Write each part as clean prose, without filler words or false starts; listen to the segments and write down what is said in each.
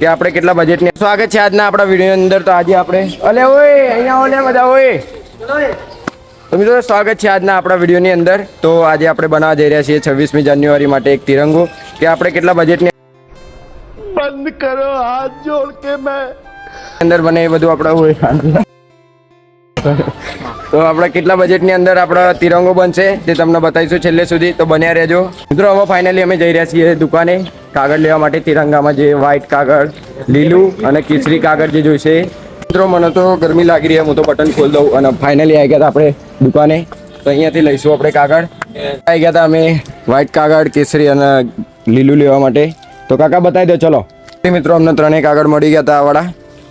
કે આપણે કેટલા બજેટની. સ્વાગત છે આજના આપણા વિડીયોની અંદર. તો આજે આપણે અલે ઓય અહીંયા ઓલે બધા ઓય તો મિત્રો સ્વાગત છે આજના આપણા વિડીયોની અંદર. તો આજે આપણે બનાવવા જઈ રહ્યા છીએ 26મી જાન્યુઆરી માટે એક તિરંગો કે આપણે કેટલા બજેટની બંધ કરો હાથ જોડ કે મેં અંદર બને એ બધું આપણે હોય. તો આપણે કેટલા બજેટની અંદર આપણા તિરંગો બનશે તે તમને બતાવીશું છેલ્લે સુધી. તો બન્યા રહેજો મિત્રો. હવે ફાઇનલી અમે જઈ રહ્યા છીએ દુકાને કાગળ લેવા માટે. તિરંગામાં જે વ્હાઈટ કાગળ, લીલું અને કેસરી કાગળ જે જોઈશે. મિત્રો મને તો ગરમી લાગી રહી છે, હું તો બટન ખોલી દઉં. અને ફાઇનલી આવી ગયા હતા આપણે દુકાને. તો અહીંયાથી લઈશું આપણે કાગળ. આવી ગયા હતા અમે વ્હાઈટ કાગળ, કેસરી અને લીલું લેવા માટે. તો કાકા બતાવી દો ચલો. મિત્રો અમને ત્રણેય કાગળ મળી ગયા હતા આવાળા.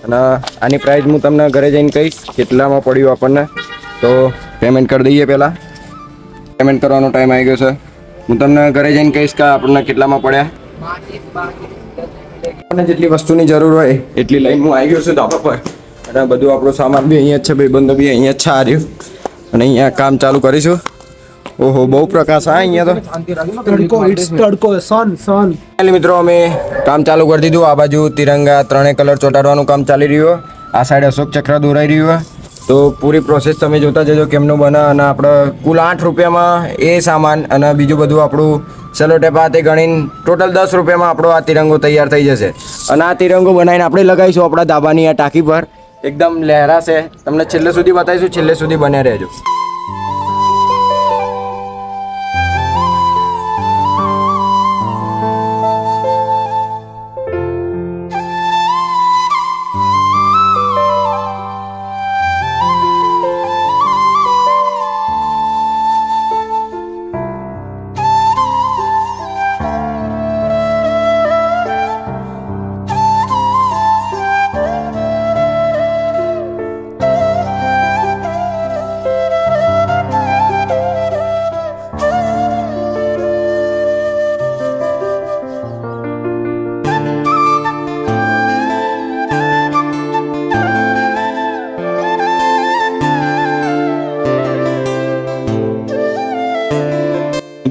અને આની પ્રાઇસ હું તમને ઘરે જઈને કહીશ કેટલામાં પડ્યું આપણને. તો પેમેન્ટ કરી દઈએ. પહેલાં પેમેન્ટ કરવાનો ટાઈમ આવી ગયો છે. હું તમને ઘરે જઈને કહીશ કે આપણને કેટલામાં પડ્યા. આપણને જેટલી વસ્તુની જરૂર હોય એટલી લઈને હું આવી ગયો છું ધાબા પર. અને બધું આપણો સામાન બી અહીંયા જ છે, ભાઈબંધો બી અહીંયા જ છે આ રહ્યું. અને અહીંયા કામ ચાલુ કરીશું. ઓહો બહુ પ્રકાશ આ અહીંયા તો મિત્રો અમે કામ ચાલુ કરી દીધું. આ બાજુ તિરંગા ત્રણેય કલર ચોંટાડવાનું કામ ચાલી રહ્યું. આ સાઈડ અશોક ચક્ર દોરાઈ રહ્યું. તો પૂરી પ્રોસેસ તમે જોતા જજો કેમનું બને. અને આપણે કુલ 8 રૂપિયામાં એ સામાન અને બીજું બધું આપણું સેલો ટેપ આ તે ગણીને ટોટલ 10 રૂપિયામાં આપણો આ તિરંગો તૈયાર થઈ જશે. અને આ તિરંગો બનાવીને આપણે લગાવીશું આપણા ધાબાની આ ટાંકી પર. એકદમ લહેરાશે. તમને છેલ્લે સુધી બતાવીશું. છેલ્લે સુધી બન્યા રહેજો.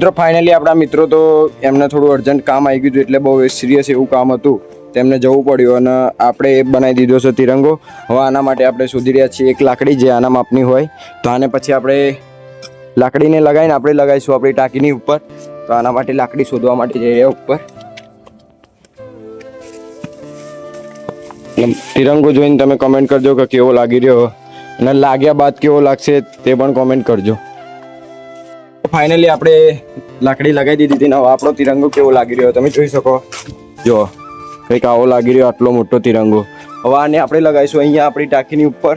મિત્રો ફાઇનલી આપણા મિત્રો તો એમને થોડું અર્જન્ટ કામ આવી ગયું હતું. એટલે બહુ સિરિયસ એવું કામ હતું. તેમને જવું પડ્યું અને આપણે એ બનાવી દીધો છે તિરંગો. હવે આના માટે આપણે શોધી રહ્યા છીએ એક લાકડી જે આના માપની હોય. તો આને પછી આપણે લાકડીને લગાવીને આપણે લગાવીશું આપણી ટાંકીની ઉપર. તો આના માટે લાકડી શોધવા માટે જઈ રહ્યા ઉપર. તિરંગો જોઈને તમે કમેન્ટ કરજો કે કેવો લાગી રહ્યો અને લાગ્યા બાદ કેવો લાગશે તે પણ કોમેન્ટ કરજો. ફાઇનલી આપણે લાકડી લગાવી દીધી હતી. હવે આપણો તિરંગો કેવો લાગી રહ્યો તમે જોઈ શકો. જો કંઈક આવો લાગી રહ્યો આટલો મોટો તિરંગો. હવે આને આપણે લગાવીશું અહીંયા આપણી ટાંકીની ઉપર.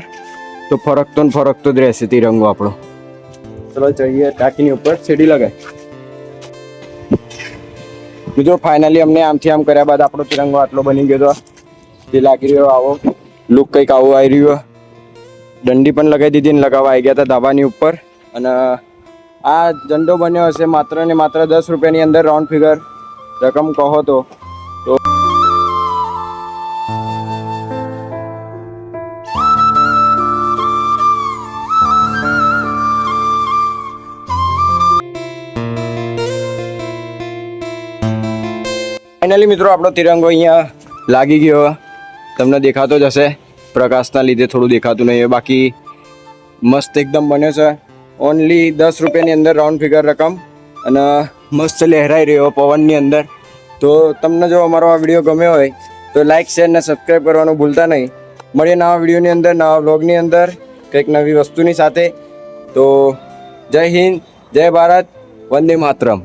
તો ફરકતો જ રહેશે તિરંગો આપણો. ચલો જઈએ ટાંકીની ઉપર સીડી લગાવી. મિત્રો ફાઇનલી અમને આમથી આમ કર્યા બાદ આપણો તિરંગો આટલો બની ગયો હતો. જે લાગી રહ્યો આવો લુક કંઈક આવો આવી રહ્યો. દંડી પણ લગાવી દીધી ને લગાવવા આવી ગયા હતા ધાબાની ઉપર. અને આ ઝંડો બન્યો હશે માત્ર ને માત્ર 10 રૂપિયાની અંદર. રાઉન્ડ ફિગર રકમ કહો તો ફાઇનલી મિત્રો આપણો તિરંગો અહીંયા લાગી ગયો. તમને દેખાતો જ હશે. પ્રકાશના લીધે થોડું દેખાતું નહીં. બાકી મસ્ત એકદમ બન્યો છે. ઓનલી 10 રૂપિયાની અંદર રાઉન્ડ ફિગર રકમ. અને મસ્ત લહેરાઈ રહ્યો પવનની અંદર. તો તમને જો અમારો આ વિડીયો ગમ્યો હોય તો લાઇક શેર અને સબસ્ક્રાઈબ કરવાનું ભૂલતા નહીં. મળીએ નવા વિડીયોની અંદર, નવા વ્લોગની અંદર કંઈક નવી વસ્તુની સાથે. તો જય હિન્દ, જય ભારત, વંદે માતરમ.